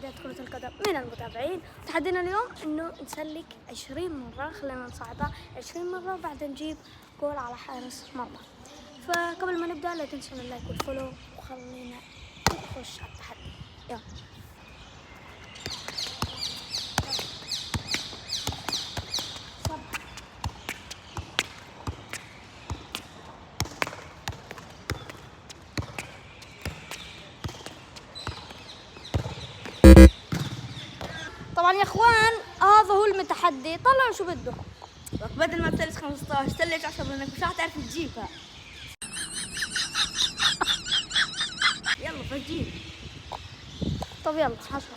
تحديات كرة القدم من المتابعين. تحدينا اليوم انه نسلك 20 مرة، خلينا نصعدها 20 مرة وبعدين نجيب جول على حارس مرمى. فقبل ما نبدأ لا تنسون اللايك والفولو وخلينا نخش على التحدي. يلا. طبعا يا اخوان هذا هو المتحدي، طلعوا شو بده. بدل ما تسلك 15 سلك 10 لانك مش راح تعرف تجيبها. يلا فجيب. طب يلا حصل.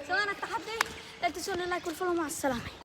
سواء التحدي لا تنسون اللايك والفولو. مع السلامة.